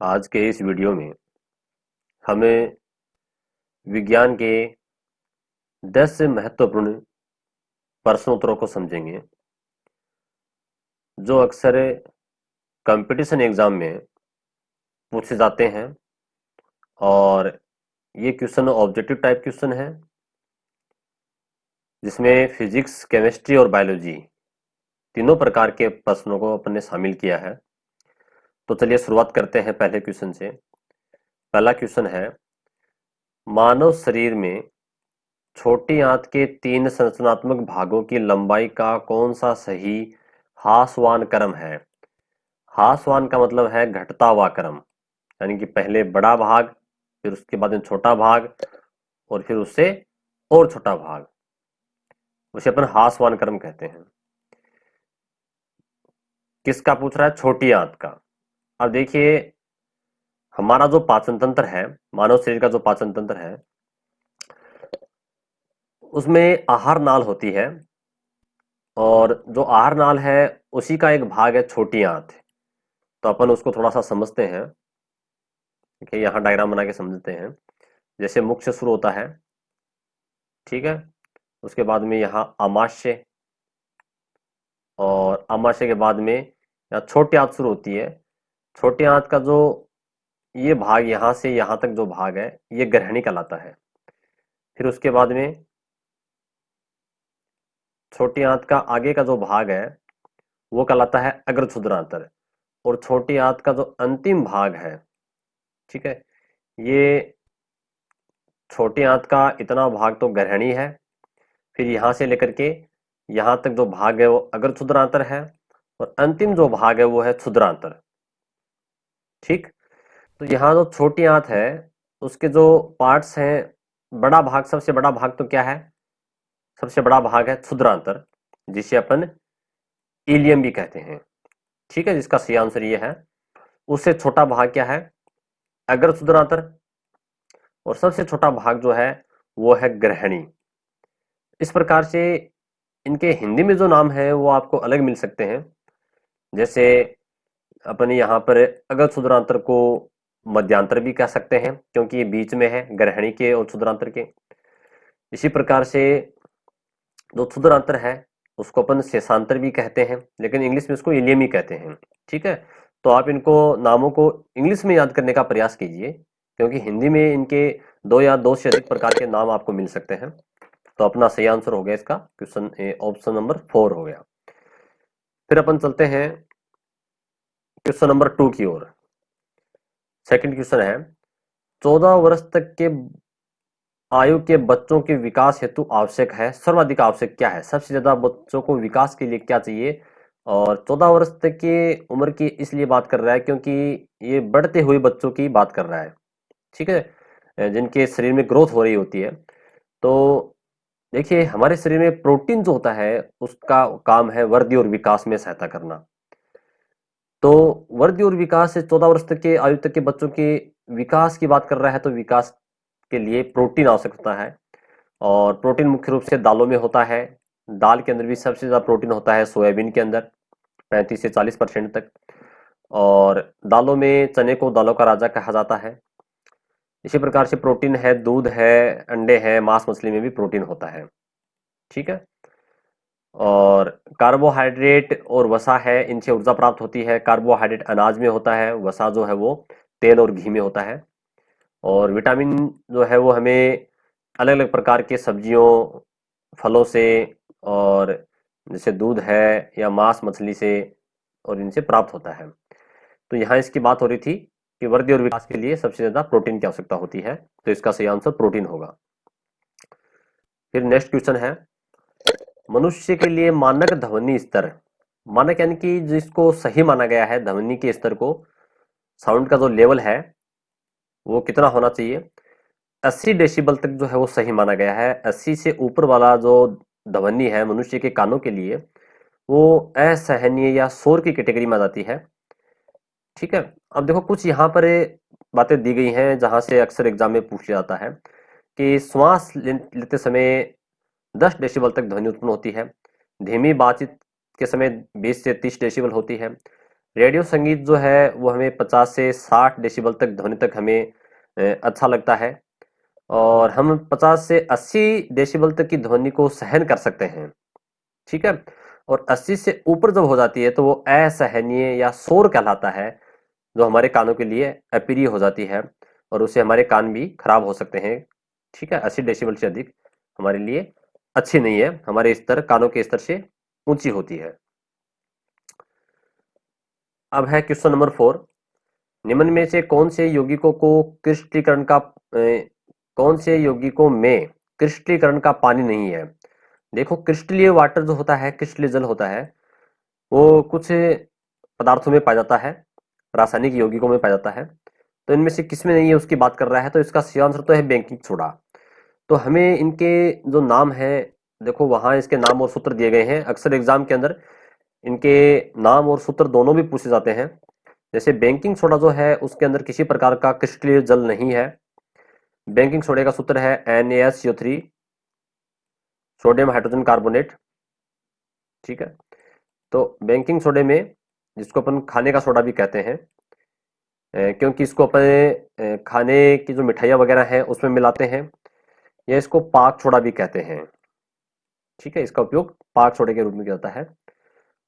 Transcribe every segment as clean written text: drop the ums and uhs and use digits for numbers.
आज के इस वीडियो में हमें विज्ञान के 10 से महत्वपूर्ण प्रश्नोत्तरों को समझेंगे जो अक्सर कंपटीशन एग्जाम में पूछे जाते हैं। और ये क्वेश्चन ऑब्जेक्टिव टाइप क्वेश्चन है जिसमें फिजिक्स, केमिस्ट्री और बायोलॉजी तीनों प्रकार के प्रश्नों को अपन ने शामिल किया है। तो चलिए शुरुआत करते हैं पहले क्वेश्चन से। पहला क्वेश्चन है, मानव शरीर में छोटी आंत के 3 संरचनात्मक भागों की लंबाई का कौन सा सही हासवान क्रम है। हासवान का मतलब है घटता हुआ क्रम, यानी कि पहले बड़ा भाग, फिर उसके बाद में छोटा भाग, और फिर उससे और छोटा भाग, उसे अपन हासवान क्रम कहते हैं। किसका पूछ रहा है? छोटी आंत का। अब देखिए, हमारा जो पाचन तंत्र है, मानव शरीर का जो पाचन तंत्र है, उसमें आहार नाल होती है, और जो आहार नाल है उसी का एक भाग है छोटी आंत। तो अपन उसको थोड़ा सा समझते हैं। देखिए, यहाँ डायग्राम बना के समझते हैं। जैसे मुख से शुरू होता है, ठीक है, उसके बाद में यहाँ आमाशय, और आमाशय के बाद में यहाँ छोटी आंत शुरू होती है। छोटी आंत का जो ये भाग, यहाँ से यहाँ तक जो भाग है, ये ग्रहणी कहलाता है। फिर उसके बाद में छोटी आंत का आगे का जो भाग है वो कहलाता है अग्र क्षुद्रांतर। और छोटी आंत का जो अंतिम भाग है, ठीक है, ये छोटी आंत का इतना भाग तो ग्रहणी है। फिर यहाँ से लेकर के यहाँ तक जो भाग है वो अग्र क्षुद्रांतर है, और अंतिम जो भाग है वो है क्षुद्रांतर। ठीक। तो यहाँ जो छोटी आंत है उसके जो पार्ट्स हैं, बड़ा भाग, सबसे बड़ा भाग तो क्या है? सबसे बड़ा भाग है क्षुद्रांतर, जिसे अपन इलियम भी कहते हैं। ठीक है, जिसका सही आंसर ये है। उससे छोटा भाग क्या है? अग्र क्षुद्रांतर। और सबसे छोटा भाग जो है वो है ग्रहणी। इस प्रकार से इनके हिंदी में जो नाम है वो आपको अलग मिल सकते हैं। जैसे अपन यहाँ पर अग्र क्षुद्रांतर को मध्यांतर भी कह सकते हैं, क्योंकि ये बीच में है ग्रहणी के और क्षुद्रांतर के। इसी प्रकार से जो क्षुद्रांतर है उसको अपन शेषांतर भी कहते हैं, लेकिन इंग्लिश में इसको इलियम ही कहते हैं। ठीक है, तो आप इनको नामों को इंग्लिश में याद करने का प्रयास कीजिए, क्योंकि हिंदी में इनके दो या दो से अधिक प्रकार के नाम आपको मिल सकते हैं। तो अपना सही आंसर हो गया इसका क्वेश्चन, ऑप्शन नंबर 4 हो गया। फिर अपन चलते हैं क्वेश्चन नंबर 2 की ओर। सेकंड क्वेश्चन है, 14 वर्ष तक के आयु के बच्चों के विकास हेतु आवश्यक है, सर्वाधिक आवश्यक क्या है? सबसे ज्यादा बच्चों को विकास के लिए क्या चाहिए? और 14 वर्ष तक की उम्र की इसलिए बात कर रहा है क्योंकि ये बढ़ते हुए बच्चों की बात कर रहा है। ठीक है, जिनके शरीर में ग्रोथ हो रही होती है। तो देखिए, हमारे शरीर में प्रोटीन जो होता है उसका काम है वृद्धि और विकास में सहायता करना। तो वृद्धि और विकास से 14 वर्ष तक के आयु तक के बच्चों के विकास की बात कर रहा है, तो विकास के लिए प्रोटीन आवश्यक होता है। और प्रोटीन मुख्य रूप से दालों में होता है। दाल के अंदर भी सबसे ज्यादा प्रोटीन होता है, सोयाबीन के अंदर 35 से 40% तक। और दालों में चने को दालों का राजा कहा जाता है। इसी प्रकार से प्रोटीन है, दूध है, अंडे है, मांस मछली में भी प्रोटीन होता है। ठीक है। और कार्बोहाइड्रेट और वसा है, इनसे ऊर्जा प्राप्त होती है। कार्बोहाइड्रेट अनाज में होता है, वसा जो है वो तेल और घी में होता है। और विटामिन जो है वो हमें अलग अलग प्रकार के सब्जियों, फलों से, और जैसे दूध है या मांस मछली से, और इनसे प्राप्त होता है। तो यहाँ इसकी बात हो रही थी कि वृद्धि और विकास के लिए सबसे ज्यादा प्रोटीन की आवश्यकता होती है, तो इसका सही आंसर प्रोटीन होगा। फिर नेक्स्ट क्वेश्चन है, मनुष्य के लिए मानक ध्वनि स्तर, मानक यानी कि जिसको सही माना गया है ध्वनि के स्तर को, साउंड का जो लेवल है वो कितना होना चाहिए? 80 डेसिबल तक जो है वो सही माना गया है। 80 से ऊपर वाला जो ध्वनि है मनुष्य के कानों के लिए, वो असहनीय या शोर की कैटेगरी में आ जाती है। ठीक है। अब देखो, कुछ यहाँ पर बातें दी गई हैं जहां से अक्सर एग्जाम में पूछा जाता है कि श्वास लेते समय 10 डेसिबल तक ध्वनि उत्पन्न होती है। धीमी बातचीत के समय 20 से 30 डेसिबल होती है। रेडियो संगीत जो है वो हमें 50 से 60 डेसिबल तक ध्वनि तक हमें अच्छा लगता है, और हम 50 से 80 डेसिबल तक की ध्वनि को सहन कर सकते हैं। ठीक है, और 80 से ऊपर जब हो जाती है तो वो असहनीय या शोर कहलाता है, जो हमारे कानों के लिए अप्रिय हो जाती है, और उससे हमारे कान भी खराब हो सकते हैं। ठीक है, 80 डेसिबल से अधिक हमारे लिए अच्छी नहीं है, हमारे स्तर कानों के स्तर से ऊंची होती है। अब है क्वेश्चन नंबर 4। निम्न में से कौन से यौगिकों में क्रिस्टलीकरण का पानी नहीं है? देखो, क्रिस्टलीय वाटर जो होता है, क्रिस्टलीय जल होता है, वो कुछ पदार्थों में पाया जाता है, रासायनिक यौगिकों में पाया जाता है। तो इनमें से किसमें नहीं है उसकी बात कर रहा है, तो इसका सही आंसर तो है बेकिंग सोडा। तो हमें इनके जो नाम है, देखो वहां इसके नाम और सूत्र दिए गए हैं। अक्सर एग्जाम के अंदर इनके नाम और सूत्र दोनों भी पूछे जाते हैं। जैसे बेकिंग सोडा जो है उसके अंदर किसी प्रकार का क्रिस्टलीय जल नहीं है। बेकिंग सोडे का सूत्र है NaSCO3, सोडियम हाइड्रोजन कार्बोनेट। ठीक है, तो बेकिंग सोडे में, जिसको अपन खाने का सोडा भी कहते हैं, क्योंकि इसको अपने खाने की जो मिठाइयाँ वगैरह हैं उसमें मिलाते हैं, या इसको पाक सोडा भी कहते हैं। ठीक है, इसका उपयोग पाक सोडे के रूप में किया जाता है,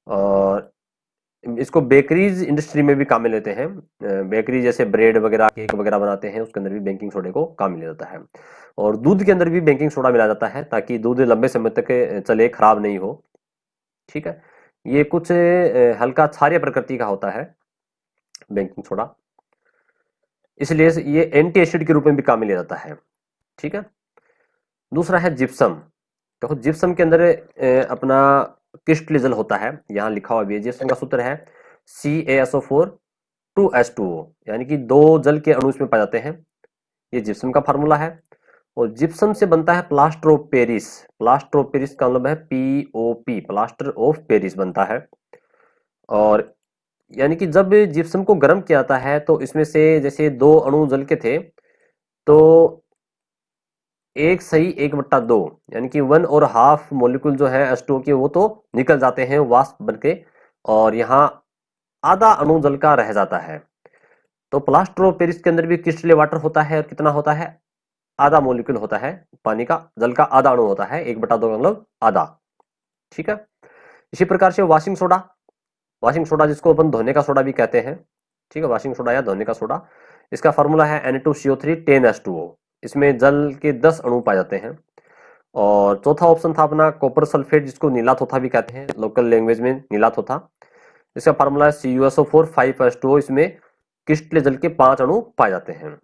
और इसको बेकरीज इंडस्ट्री में भी काम में लेते हैं। बेकरी जैसे ब्रेड वगैरह, केक वगैरह बनाते हैं, उसके अंदर भी बेकिंग सोडे को काम में लिया जाता है। और दूध के अंदर भी बेकिंग सोडा मिलाया जाता है, ताकि दूध लंबे समय तक चले, खराब नहीं हो। ठीक है, ये कुछ हल्का क्षारीय प्रकृति का होता है बेकिंग सोडा, इसलिए ये एंटी एसिड के रूप में भी काम में लिया जाता है। ठीक है, दूसरा है जिप्सम। देखो, जिप्सम के अंदर अपना क्रिस्टलीय जल होता है, यहाँ लिखा हुआ भी है। जिप्सम का सूत्र है CaSO4 2H2O, यानी कि दो जल के अणु इसमें पाए जाते हैं। ये जिप्सम का फार्मूला है। और जिप्सम से बनता है plaster of Paris. Plaster of Paris का मतलब है POP, प्लास्टर ऑफ पेरिस बनता है। और यानी कि जब जिप्सम को गर्म किया जाता है तो इसमें से जैसे दो अणु जल के थे, तो 1:1/2, यानी कि 1.5 मॉलिक्यूल जो है H2O के, वो तो निकल जाते हैं वाष्प बनके, और यहाँ आधा अणु जल का रह जाता है। तो प्लास्टर ऑफ पेरिस के अंदर भी क्रिस्टलीय वाटर होता है, और कितना होता है? आधा मॉलिक्यूल होता है पानी का, जल का आधा अणु होता है, 1/2 का मतलब आधा। ठीक है, इसी प्रकार से वॉशिंग सोडा, वॉशिंग सोडा जिसको अपन धोने का सोडा भी कहते हैं। ठीक है, वॉशिंग सोडा या धोने का सोडा, इसका फॉर्मूला है Na2CO3 10H2O। इसमें जल के 10 अणु पाए जाते हैं। और चौथा ऑप्शन था अपना कॉपर सल्फेट, जिसको नीला थोथा भी कहते हैं लोकल लैंग्वेज में, नीला थोथा। इसका फार्मूला है CuSO4 5H2O। इसमें क्रिस्टलीय जल के 5 अणु पाए जाते हैं।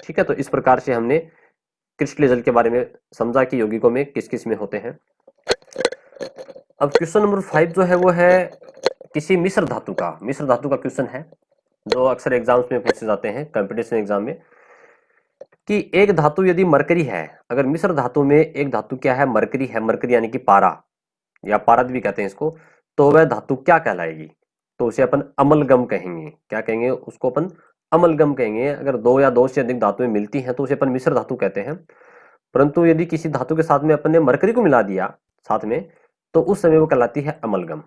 ठीक है, तो इस प्रकार से हमने क्रिस्टलीय जल के बारे में समझा कि यौगिकों में किस किस में होते हैं। अब क्वेश्चन नंबर 5 जो है वो है किसी मिश्र धातु का क्वेश्चन है, जो अक्सर एग्जाम्स में पूछे जाते हैं, कंपटीशन एग्जाम में, कि एक धातु यदि मरकरी है, अगर मिश्र धातु में एक धातु क्या है, मरकरी है, मरकरी यानी कि पारा या पारद भी कहते हैं इसको, तो वह धातु क्या कहलाएगी? तो उसे अपन अमलगम कहेंगे। क्या कहेंगे उसको? अपन अमलगम कहेंगे। अगर दो या दो से अधिक धातुएं मिलती हैं तो उसे अपन मिश्र धातु कहते हैं। परंतु यदि किसी धातु के साथ में अपन ने मरकरी को मिला दिया साथ में, तो उस समय वो कहलाती है अमलगम।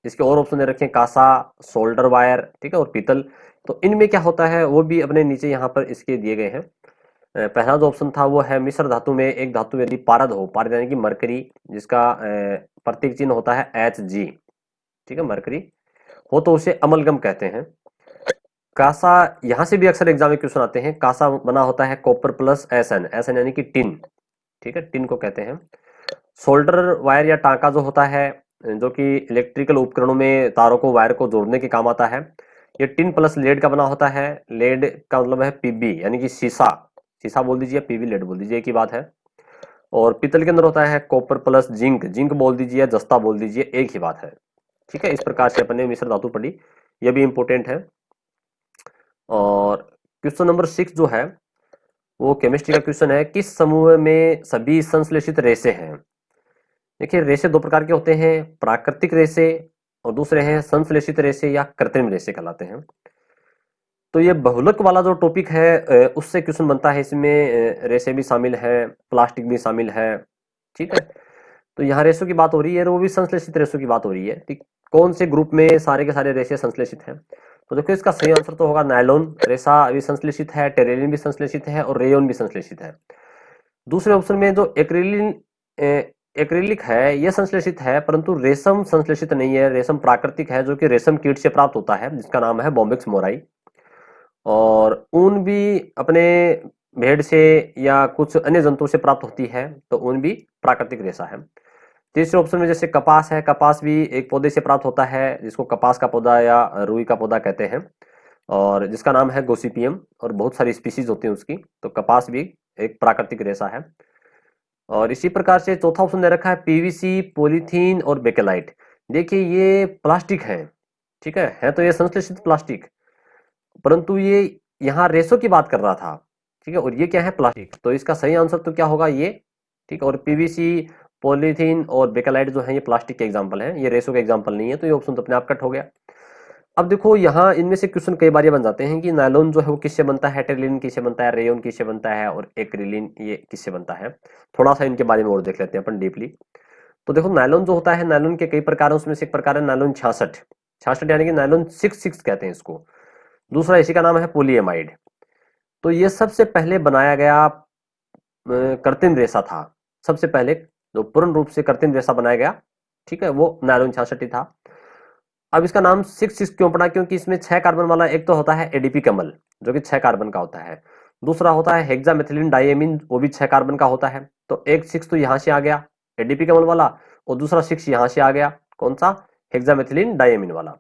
इसके और ऑप्शन दे रखे हैं, कांसा, सोल्डर वायर, ठीक है, और पीतल। तो इनमें क्या होता है वो भी अपने नीचे यहाँ पर इसके दिए गए हैं। पहला जो ऑप्शन था वो है मिश्र धातु में एक धातु यदि पारद हो, पारद यानी कि मरकरी, जिसका प्रतीक चिन्ह होता है Hg, ठीक है, मरकरी हो, तो उसे अमलगम कहते हैं। कांसा, यहां से भी अक्सर एग्जाम में क्वेश्चन आते हैं। कांसा बना होता है कॉपर प्लस Sn, Sn यानी कि टिन, ठीक है, टिन को कहते हैं। सोल्डर वायर या टांका जो होता है, जो कि इलेक्ट्रिकल उपकरणों में तारों को, वायर को जोड़ने के काम आता है, ये टिन प्लस लेड का बना होता है। लेड का मतलब है Pb, यानी कि शीशा, शीशा बोल दीजिए, Pb लेड बोल दीजिए, एक ही बात है। और पीतल के अंदर होता है कॉपर प्लस जिंक, जिंक बोल दीजिए, जस्ता बोल दीजिए, एक ही बात है। ठीक है, इस प्रकार से अपने मिश्र धातु पढ़ी, यह भी इंपॉर्टेंट है। और क्वेश्चन नंबर 6 जो है वो केमिस्ट्री का क्वेश्चन है, किस समूह में सभी संश्लेषित रेशे हैं? देखिए, रेशे दो प्रकार के होते हैं, प्राकृतिक रेशे और दूसरे हैं संश्लेषित रेशे या कृत्रिम रेशे कहलाते हैं। तो ये बहुलक वाला जो टॉपिक है, उससे क्वेश्चन बनता है। इसमें रेशे भी शामिल है, प्लास्टिक भी शामिल है। ठीक है, तो यहाँ रेशो की बात हो रही है, वो भी संश्लेषित रेशो की बात हो रही है कि कौन से ग्रुप में सारे के सारे रेशे संश्लेषित हैं। तो देखो इसका सही आंसर तो होगा नायलॉन रेशा भी संश्लेषित है, टेरेलिन भी संश्लेषित है और रेयोन भी संश्लेषित है। दूसरे ऑप्शन में जो एक्रिलिक है यह संश्लेषित है, परंतु रेशम संश्लेषित नहीं है, रेशम प्राकृतिक है जो कि रेशम कीट से प्राप्त होता है जिसका नाम है बॉम्बिक्स मोराई। और ऊन भी अपने भेड़ से या कुछ अन्य जंतुओं से प्राप्त होती है, तो ऊन भी प्राकृतिक रेशा है। तीसरे ऑप्शन में जैसे कपास है, कपास भी एक पौधे से प्राप्त होता है जिसको कपास का पौधा या रुई का पौधा कहते हैं, और जिसका नाम है गोसिपियम, और बहुत सारी स्पीशीज होती हैं उसकी, तो कपास भी एक प्राकृतिक रेशा है। और इसी प्रकार से चौथा ऑप्शन दे रखा है पीवीसी, पॉलीथीन और बेकेलाइट। देखिए ये प्लास्टिक है, ठीक है तो ये संश्लेषित प्लास्टिक, परंतु ये यहाँ रेशो की बात कर रहा था, ठीक है, और ये क्या है प्लास्टिक, तो इसका सही आंसर तो क्या होगा ये, ठीक है। और पीवीसी, पॉलीथीन और बेकेलाइट जो है ये प्लास्टिक के एग्जाम्पल हैं, ये रेशो के एग्जाम्पल नहीं है, तो ये ऑप्शन तो अपने आप कट हो गया। अब देखो यहाँ इनमें से क्वेश्चन कई बार ये बन जाते हैं कि नायलॉन जो है वो किससे बनता है, टेरिलिन किससे बनता है, रेयोन किससे बनता है और एक्रिलिन ये किससे बनता है। थोड़ा सा इनके बारे में और देख लेते हैं अपन डीपली। तो देखो नायलॉन जो होता है, नायलॉन के कई प्रकार हैं, उसमें से एक प्रकार है नायलॉन 66, 66 यानी कि नायलॉन 66 कहते हैं इसको। दूसरा इसी का नाम है पोलीएमाइड। तो ये सबसे पहले बनाया गया कृत्रिम रेशा था, सबसे पहले जो पूर्ण रूप से कृत्रिम रेशा बनाया गया, ठीक है, वो नायलॉन 66 ही था। अब इसका नाम 66 क्यों पड़ा, क्योंकि इसमें 6 कार्बन वाला एक तो होता है एडीपी कमल जो कि 6 कार्बन का होता है, दूसरा होता है हेक्सामेथिलीन डाइएमीन वो भी 6 कार्बन का होता है। तो एक 6 तो यहाँ से आ गया एडीपी कमल वाला, और दूसरा 6 यहाँ से आ गया कौन सा, हेक्सामेथिलीन डाइएमीन वाला।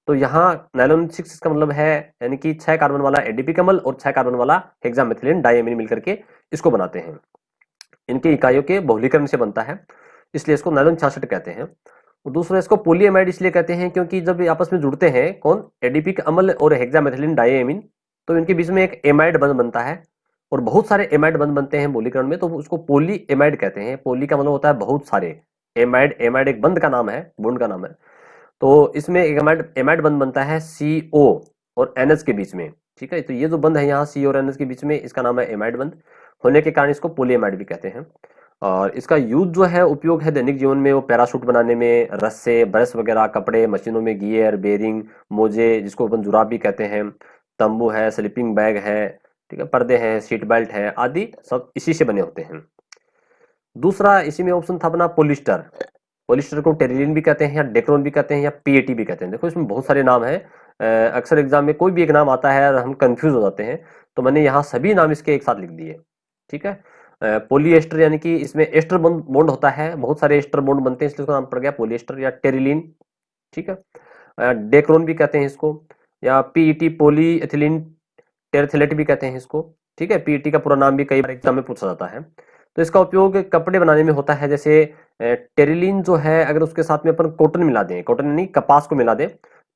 तो यहाँ नायलॉन 6 का मतलब है यानी कि 6 कार्बन वाला एडीपी कमल और 6 कार्बन वाला हेक्सामेथिलीन डाइएमीन मिलकर के इसको बनाते हैं। इनके इकाइयों के बहुलीकरण से बनता है, इसलिए इसको नायलॉन 66 कहते हैं। और दूसरा इसको पोलीएमाइड इसलिए कहते हैं क्योंकि जब ये आपस में जुड़ते हैं कौन, एडीपी अम्ल और हेक्सामेथिलीन डाइएमीन, तो इनके बीच में एक एमाइड बंध बनता है, और बहुत सारे एमाइड बंध बनते हैं बहुलीकरण में, तो उसको पोलीएमाइड कहते हैं। पोली का मतलब होता है बहुत सारे, एमाइड, एमाइड एक बंध का नाम है, बॉन्ड का नाम है। तो इसमें एक एमाइड एमाइड बंध बनता है CO और NH के बीच में, ठीक है। तो ये जो बंध है यहाँ CO और NH के बीच में, इसका नाम है एमाइड बंध, होने के कारण इसको पोलीएमाइड भी कहते हैं। और इसका यूज जो है, उपयोग है दैनिक जीवन में, वो पैराशूट बनाने में, रस्से, ब्रश वगैरह, कपड़े, मशीनों में गियर, बेरिंग, मोजे जिसको अपन जुराब भी कहते हैं, तंबू है, स्लीपिंग बैग है, ठीक है, पर्दे हैं, सीट बेल्ट है आदि सब इसी से बने होते हैं। दूसरा इसी में ऑप्शन था अपना पोलिस्टर। पोलिस्टर को टेरिलिन भी कहते हैं या डेक्रोन भी कहते हैं या PAT भी कहते हैं। देखो इसमें बहुत सारे नाम हैं, अक्सर एग्जाम में कोई भी एक नाम आता है और हम कंफ्यूज हो जाते हैं, तो मैंने यहाँ सभी नाम इसके एक साथ लिख दिए, ठीक है। पोलिएस्टर यानी कि इसमें एस्टर बॉन्ड होता है, बहुत सारे एस्टर बॉन्ड बनते हैं इसलिए उसका नाम पड़ गया पोलिएस्टर या टेरिलिन, ठीक है। डेक्रोन भी कहते हैं इसको, या PET पोली एथिलीन टेरथेलेट भी कहते हैं इसको, ठीक है। PET का पूरा नाम भी कई बार एग्जाम में पूछा जाता है। तो इसका उपयोग कपड़े बनाने में होता है, जैसे टेरिलिन जो है अगर उसके साथ में अपन कॉटन मिला दें, कॉटन नहीं कपास को मिला दें,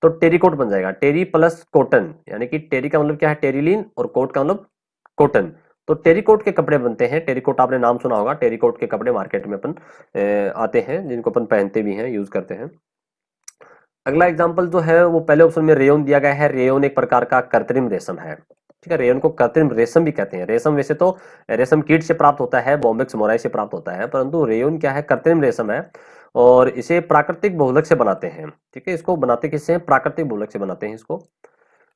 तो टेरिकोट बन जाएगा, टेरी प्लस कॉटन, यानी कि टेरी का मतलब क्या है टेरिलिन और कोट का मतलब कॉटन, तो टेरिकोट के कपड़े बनते हैं। टेरिकोट आपने नाम सुना होगा, टेरिकोट के कपड़े मार्केट में अपन आते हैं जिनको अपन पहनते भी हैं, यूज करते हैं। अगला एग्जाम्पल जो है वो पहले ऑप्शन में रेयोन दिया गया है। रेयोन एक प्रकार का कृत्रिम रेशम है, ठीक है। रेयोन को कृत्रिम रेशम भी कहते हैं। रेशम वैसे तो रेशम कीट से प्राप्त होता है, बॉम्बिक्स मोराई से प्राप्त होता है, परंतु रेयोन क्या है, कृत्रिम रेशम है, और इसे प्राकृतिक बहुलक से बनाते हैं, ठीक है। इसको बनाते किससे हैं, प्राकृतिक बहुलक से बनाते हैं इसको।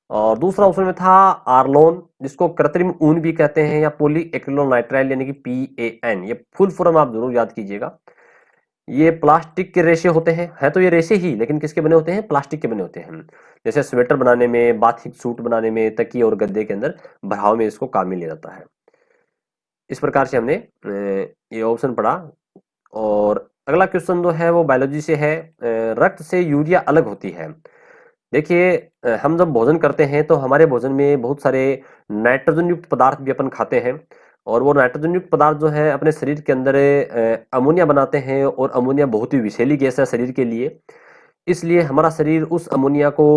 और दूसरा ऑप्शन में था आर्लोन, जिसको कृत्रिम ऊन भी कहते हैं, या पॉली एक्रिलोनाइट्राइल यानी कि PAN, ये फुल फॉर्म आप जरूर याद कीजिएगा। ये प्लास्टिक के रेशे होते हैं, है तो ये रेशे ही, लेकिन किसके बने होते हैं, प्लास्टिक के बने होते हैं। जैसे स्वेटर बनाने में, बाथिक सूट बनाने में, तकिए और गद्दे के अंदर भराव में इसको काम में लिया जाता है। इस प्रकार से हमने ये ऑप्शन पढ़ा। और अगला क्वेश्चन जो है वो बायोलॉजी से है। रक्त से यूरिया अलग होती है। देखिए हम जब भोजन करते हैं तो हमारे भोजन में बहुत सारे नाइट्रोजन युक्त पदार्थ भी अपन खाते हैं, और वो नाइट्रोजन युक्त पदार्थ जो है अपने शरीर के अंदर अमोनिया बनाते हैं, और अमोनिया बहुत ही विषैली गैस है शरीर के लिए, इसलिए हमारा शरीर उस अमोनिया को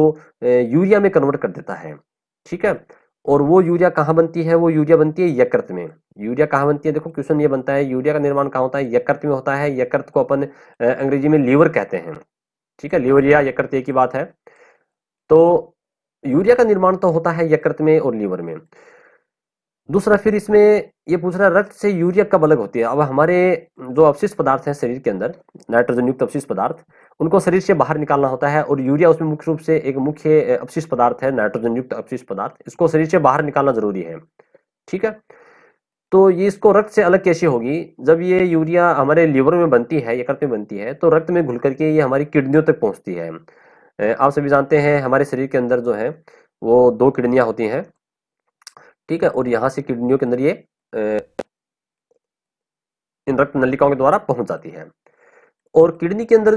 यूरिया में कन्वर्ट कर देता है, ठीक है। और वो यूरिया कहाँ बनती है, वो यूरिया बनती है यकृत में। यूरिया कहाँ बनती है, देखो क्वेश्चन ये बनता है यूरिया का निर्माण कहाँ होता है, यकृत में होता है। यकृत को अपन अंग्रेजी में लीवर कहते हैं, ठीक है। लीवर या यकृत एक ही बात है। तो यूरिया का निर्माण तो होता है यकृत में और लीवर में। दूसरा फिर इसमें ये पूछ रहा है रक्त से यूरिया कब अलग होती है। अब हमारे जो अपशिष्ट पदार्थ हैं शरीर के अंदर, नाइट्रोजन युक्त अपशिष्ट पदार्थ, उनको शरीर से बाहर निकालना होता है, और यूरिया उसमें मुख्य रूप से एक मुख्य अपशिष्ट पदार्थ है, नाइट्रोजन युक्त अपशिष्ट पदार्थ, इसको शरीर से बाहर निकालना जरूरी है। ठीक है, तो ये इसको रक्त से अलग कैसे होगी, जब ये यूरिया हमारे लीवर में बनती है, यकृत में बनती है, तो रक्त में घुल करके ये हमारी किडनियों तक पहुंचती है। आप सभी जानते हैं हमारे शरीर के अंदर जो है वो दो किडनियां होती हैं। ठीक है, और यहाँ से किडनियों के अंदर ये इन रक्त नलिकाओं के द्वारा पहुंच जाती है। और किडनी के अंदर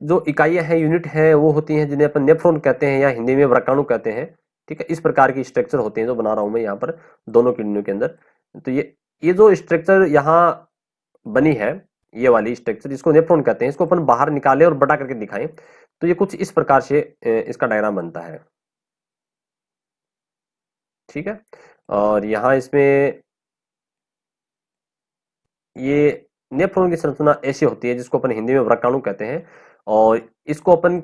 जो इकाइयां हैं, यूनिट हैं, वो होती हैं जिन्हें अपन नेफ्रॉन कहते हैं या हिंदी में व्रकाणु कहते हैं। ठीक है, इस प्रकार की स्ट्रक्चर होते हैं जो बना रहा हूं मैं यहाँ पर दोनों किडनियों के अंदर। तो ये जो स्ट्रक्चर यहाँ बनी है, ये वाली स्ट्रक्चर, इसको नेफ्रॉन कहते हैं। इसको अपन बाहर निकाले और बड़ा करके दिखाएं तो ये कुछ इस प्रकार से इसका डायग्राम बनता है। ठीक है, और यहाँ इसमें ये नेफ्रॉन की संरचना ऐसी होती है जिसको अपन हिंदी में व्रकाणु कहते हैं, और इसको अपन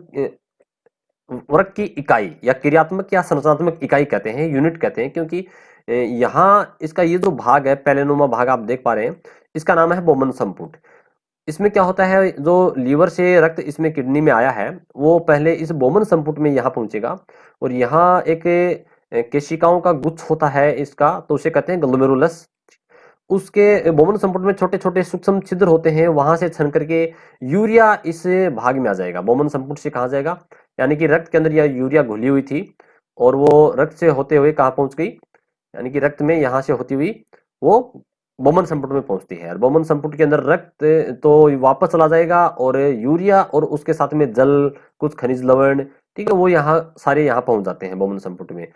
वर्ग की इकाई या क्रियात्मक या संरचनात्मक इकाई कहते हैं, यूनिट कहते हैं, क्योंकि यहाँ इसका ये जो भाग है, पेलेनुमा भाग आप देख पा रहे हैं, इसका नाम है बोमन संपुट। इसमें क्या होता है, जो लीवर से रक्त इसमें किडनी में आया है वो पहले इस बोमन संपुट में यहाँ पहुंचेगा, और यहाँ एक केशिकाओं का गुच्छ होता है इसका, तो उसे कहते हैं ग्लोमेरुलस। उसके बोमन संपुट में छोटे छोटे सूक्ष्म छिद्र होते हैं, वहां से छन करके यूरिया इस भाग में आ जाएगा। बोमन संपुट से कहा जाएगा, यानी कि रक्त के अंदर यह यूरिया घुली हुई थी और वो रक्त से होते हुए कहाँ पहुंच गई, यानी कि रक्त में यहाँ से होती हुई वो बोमन संपुट में पहुंचती है। और बोमन संपुट के अंदर रक्त तो वापस चला जाएगा, और यूरिया और उसके साथ में जल, कुछ खनिज लवण, ठीक है, वो यहाँ सारे यहाँ पहुंच जाते हैं बोमन संपुट में।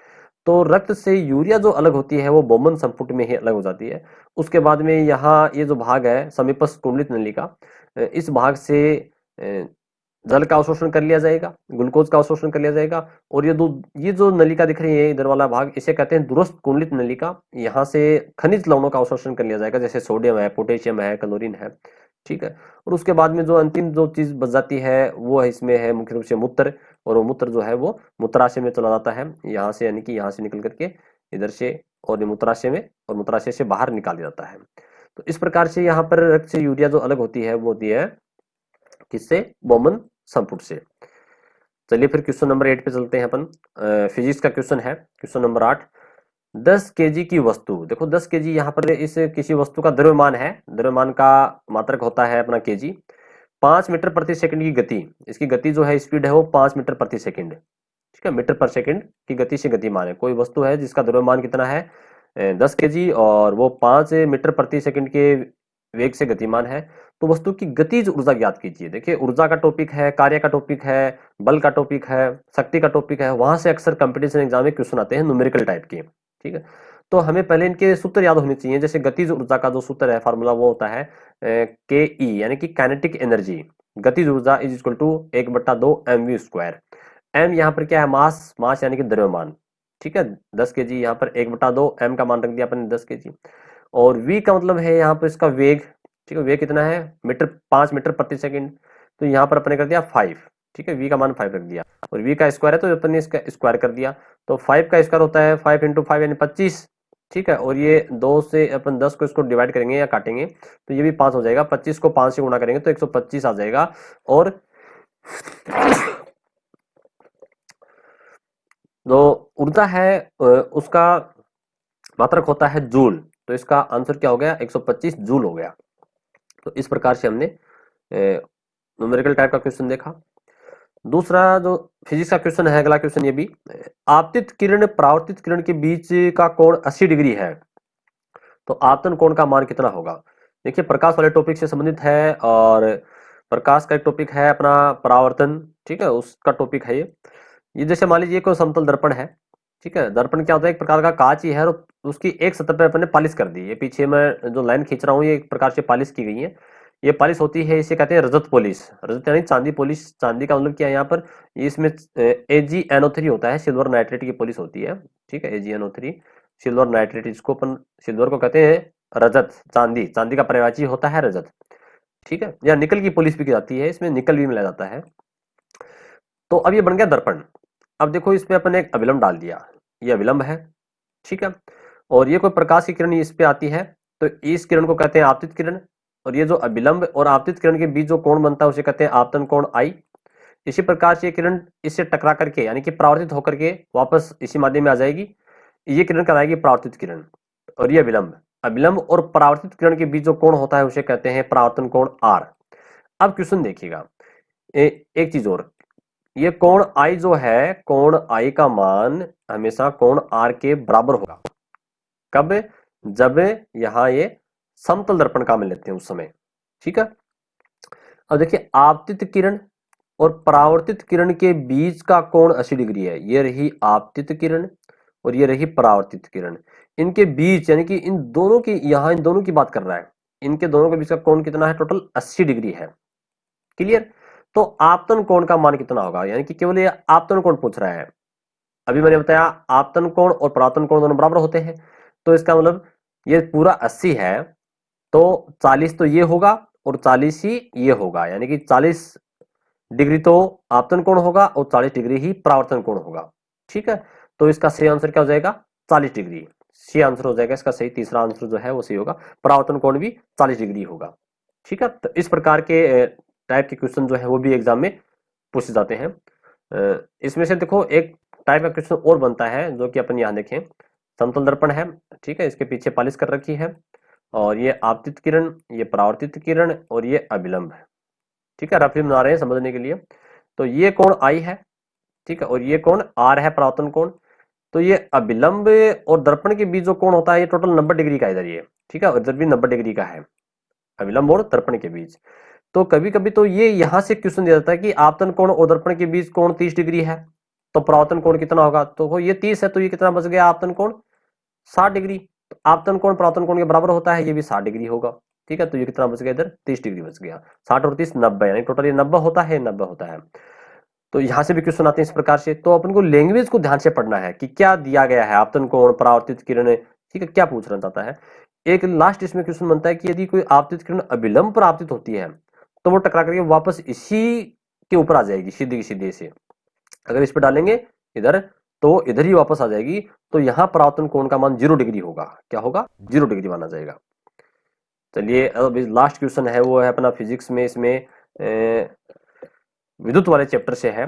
तो रक्त से यूरिया जो अलग होती है वो बोमन संपुट में ही अलग हो जाती है। उसके बाद में यहाँ ये जो भाग है समीपस्थ कुंडलित नलिका, इस भाग से जल का अवशोषण कर लिया जाएगा, ग्लूकोज का अवशोषण कर लिया जाएगा, और ये जो नलिका दिख रही है इधर वाला भाग, इसे कहते हैं दूरस्थ कुंडलित नलिका। यहाँ से खनिज लवणों का अवशोषण कर लिया जाएगा, जैसे सोडियम है, पोटेशियम है, क्लोरीन है। ठीक है, और उसके बाद में जो अंतिम जो चीज बच जाती है वो इसमें है मुख्य रूप से मूत्र, और वो मूत्र जो है वो मूत्राशय में चला जाता है यहाँ से, यानी कि यहाँ से निकल करके इधर से, और मूत्राशय में, और मूत्राशय से बाहर निकाल दिया जाता है। तो इस प्रकार से यहाँ पर रक्त से यूरिया जो अलग होती है वो होती है किससे, बोमन संपुट से। चलिए फिर क्वेश्चन नंबर 8 पे चलते हैं अपन। फिजिक्स का क्वेश्चन है, क्वेश्चन नंबर 8। 10 केजी की वस्तु, देखो 10 केजी यहाँ पर इस किसी वस्तु का द्रव्यमान है, द्रव्यमान का मात्रक होता है अपना केजी। 5 मीटर प्रति सेकंड की गति, इसकी गति जो है स्पीड है वो 5 मीटर प्रति सेकंड। ठीक है, मीटर पर सेकंड की गति से गतिमान है। कोई वस्तु है जिसका द्रव्यमान कितना है 10 केजी, और वो 5 मीटर प्रति सेकंड के वेग से गतिमान है, तो वस्तु की गतिज ऊर्जा ज्ञात कीजिए। देखिए ऊर्जा का टॉपिक है, कार्य का टॉपिक है, बल का टॉपिक है, शक्ति का टॉपिक है, वहां से अक्सर कंपटीशन एग्जाम में क्वेश्चन आते हैं न्यूमेरिकल टाइप के। ठीक है, तो हमें पहले इनके सूत्र याद होने चाहिए। जैसे गतिज ऊर्जा का जो सूत्र है, फार्मूला, वो होता है के ई, यानी कि काइनेटिक एनर्जी। गतिज ऊर्जा is equal to 1/2 mv square. M यहाँ पर क्या है, मास, मास यानी कि द्रव्यमान। ठीक है, 10 केजी, यहाँ पर 1/2 m का मान रख दिया अपने 10 केजी। और v का मतलब है यहाँ पर इसका वेग। ठीक है, वेग कितना है, मीटर, 5 मीटर प्रति सेकंड, तो यहाँ पर अपने कर दिया 5। ठीक है, v का मान 5 रख दिया, और v का स्क्वायर है तो अपन ने इसका स्क्वायर कर दिया, तो 5 का स्क्वायर होता है 5 × 5 यानी 25। ठीक है, और ये 2 से अपन 10 को इसको डिवाइड करेंगे या काटेंगे तो ये भी 5 हो जाएगा, 25 को 5 से गुणा करेंगे तो 125 आ जाएगा। और जो ऊर्जा है उसका मात्रक होता है जूल, तो इसका आंसर क्या हो गया, 125 जूल हो गया। तो इस प्रकार से हमने न्यूमेरिकल टाइप का क्वेश्चन देखा। दूसरा जो फिजिक्स का क्वेश्चन है, अगला क्वेश्चन ये भी, आपतित किरण परावर्तित किरण के बीच का कोण 80 डिग्री है, तो आपतन कोण का मान कितना होगा। देखिए प्रकाश वाले टॉपिक से संबंधित है, और प्रकाश का एक टॉपिक है अपना परावर्तन। ठीक है, उसका टॉपिक है ये जैसे मान लीजिए कोई समतल दर्पण है। ठीक है, दर्पण क्या होता है, एक प्रकार का कांच ही है, और उसकी एक सतह पे अपन ने पॉलिश कर दी। ये पीछे मैं जो लाइन खींच रहा हूँ ये एक प्रकार से पॉलिश की गई है। ये पॉलिश होती है, इसे कहते हैं रजत पॉलिश। रजत यानी चांदी पॉलिश। चांदी का मतलब क्या है यहाँ पर, ये इसमें AgNO3 होता है, सिल्वर नाइट्रेट की पॉलिश होती है। ठीक है, AgNO3 सिल्वर नाइट्रेट, इसको अपन सिल्वर को कहते हैं रजत। चांदी, चांदी का पर्यायवाची होता है रजत। ठीक है, या निकल की पॉलिश भी की जाती है, इसमें निकल भी मिलाया जाता है। तो अब ये बन गया दर्पण। अब देखो इसमें अपन ने एक अविलंब डाल दिया, ये अविलंब है। ठीक है, और ये कोई प्रकाश की किरण इस पे आती है तो इस किरण को कहते हैं आपतित किरण, और ये जो अभिलंब और आपतित किरण के बीच जो कोण बनता है उसे कहते हैं आपतन कोण आई। इसी प्रकार से ये किरण इससे टकरा करके यानी कि परावर्तित होकर के वापस इसी माध्यम में आ जाएगी, ये किरण कहलाएगी परावर्तित किरण। और ये अभिलंब अभिलंब और परावर्तित किरण के बीच जो कोण होता है उसे कहते हैं परावर्तन कोण आर। अब क्वेश्चन देखिएगा, एक चीज और, ये कोण आई जो है, कोण आई का मान हमेशा कोण आर के बराबर होगा। कब? जब यहां ये समतल दर्पण काम में लेते हैं उस समय। ठीक है, अब देखिए आपतित किरण और परावर्तित किरण के बीच का कोण 80 डिग्री है। ये रही आपतित किरण और ये रही परावर्तित किरण, इनके बीच यानी कि इन दोनों की, यहां इन दोनों की बात कर रहा है, इनके दोनों के बीच का कोण कितना है? टोटल 80 डिग्री है। क्लियर? तो आपतन कोण का मान कितना होगा? यानी कि केवल ये आपतन कोण पूछ रहा है। अभी मैंने बताया आपतन कोण और परावर्तन कोण दोनों बराबर होते हैं, तो इसका मतलब ये पूरा 80 है तो 40 तो ये होगा और 40 ही ये होगा, यानी कि 40 डिग्री तो आपतन कोण होगा और 40 डिग्री ही परावर्तन कोण होगा। ठीक है, तो इसका सही आंसर क्या हो जाएगा? 40 डिग्री सही आंसर हो जाएगा इसका। सही तीसरा आंसर जो है वो सही होगा, परावर्तन कोण भी 40 डिग्री होगा। ठीक है, तो इस प्रकार के टाइप के क्वेश्चन जो है वो भी एग्जाम में पूछे जाते हैं। इसमें से देखो एक टाइप का क्वेश्चन और बनता है जो कि अपन यहाँ देखें, समतल दर्पण है, ठीक है, इसके पीछे पालिश कर रखी है और ये आपतित किरण, ये परावर्तित किरण और ये अभिलंब है। ठीक है, रफली बना रहे हैं समझने के लिए। तो ये कोण आई है, ठीक है, और ये कोण आर है, परावर्तन कोण। तो ये अभिलंब और दर्पण के बीच जो कोण होता है ये टोटल 90 डिग्री का इधर ये, ठीक है, और इधर भी 90 डिग्री का है अभिलंब और दर्पण के बीच। तो कभी कभी तो ये यहां से क्वेश्चन दिया जाता है कि आपतन कोण और दर्पण के बीच कोण 30 डिग्री है, तो परावर्तन कोण कितना होगा? तो ये 30 है तो ये कितना बच गया? आपतन कोण 60 डिग्री। तो आपतन कोण परावर्तन कोण के बराबर होता है, ये भी 60 डिग्री होगा। ठीक है, तो ये कितना बच गया? इधर 30 डिग्री बच गया। 60 और 30 90, यानी टोटल ये 90 होता है, 90 होता है। तो यहां से भी क्वेश्चन आते हैं इस प्रकार से। तो अपन को लैंग्वेज को ध्यान से पढ़ना है कि क्या दिया गया है, आपतन कोण, परावर्तित किरण, ठीक है, क्या पूछना चाहता है। एक लास्ट इसमें क्वेश्चन बनता है कि यदि कोई आपतित किरण अभिलंब पर आपतित होती है तो वो टकरा करके वापस इसी के ऊपर आ जाएगी सीधे सीधे से। अगर इस पर डालेंगे इधर तो इधर ही वापस आ जाएगी, तो यहां परावर्तन कोण का मान 0 डिग्री होगा। क्या होगा? 0 डिग्री माना जाएगा। चलिए अब लास्ट क्वेश्चन है वो है अपना फिजिक्स में, इसमें विद्युत वाले चैप्टर से है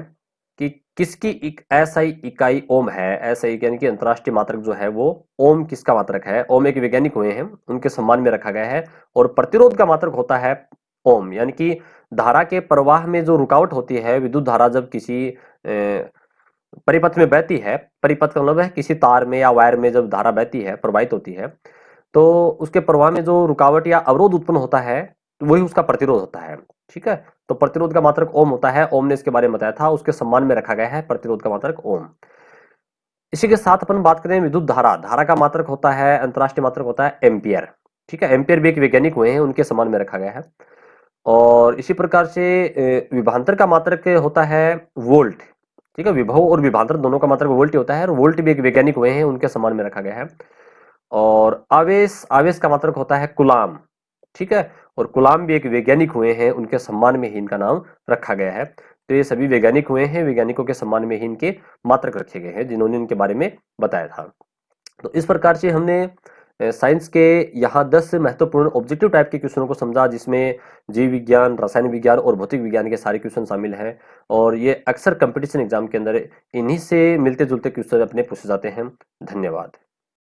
कि किसकी एक एसआई इकाई ओम है। एसआई यानी कि अंतरराष्ट्रीय मात्रक जो है वो ओम किसका मात्रक है? ओम एक वैज्ञानिक हुए हैं, उनके सम्मान में रखा गया है। और प्रतिरोध का मात्रक होता है ओम, यानी कि धारा के प्रवाह में जो रुकावट होती है, विद्युत धारा जब किसी परिपथ में बहती है, परिपथ का मतलब है किसी तार में या वायर में जब धारा बहती है, प्रवाहित होती है, तो उसके प्रवाह में जो रुकावट या अवरोध उत्पन्न होता है तो वही उसका प्रतिरोध होता है। ठीक है, तो प्रतिरोध का मात्रक ओम होता है। ओम ने इसके बारे में बताया था, उसके सम्मान में रखा गया है प्रतिरोध का मात्रक ओम। इसी के साथ अपन बात करें विद्युत धारा, धारा का मात्रक होता है, अंतरराष्ट्रीय मात्रक होता है एम्पियर। ठीक है, एम्पियर भी एक वैज्ञानिक हुए हैं, उनके सम्मान में रखा गया है। और इसी प्रकार से विभवांतर का मात्रक होता है वोल्ट। ठीक है, विभव और विभवांतर दोनों का मात्रक वोल्ट ही होता है, और वोल्ट भी एक वैज्ञानिक हुए हैं, उनके सम्मान में रखा गया है। और आवेश, आवेश का मात्रक होता है कुलाम। ठीक है, और कुलाम भी एक वैज्ञानिक हुए हैं, उनके सम्मान में ही इनका नाम रखा गया है। तो ये सभी वैज्ञानिक हुए हैं, वैज्ञानिकों के सम्मान में ही इनके मात्रक रखे गए हैं जिन्होंने इनके बारे में बताया था। तो इस प्रकार से हमने साइंस के यहाँ 10 महत्वपूर्ण ऑब्जेक्टिव टाइप के क्वेश्चनों को समझा, जिसमें जीव विज्ञान, रसायन विज्ञान और भौतिक विज्ञान के सारे क्वेश्चन शामिल हैं। और ये अक्सर कंपटीशन एग्जाम के अंदर इन्हीं से मिलते जुलते क्वेश्चन अपने पूछे जाते हैं। धन्यवाद।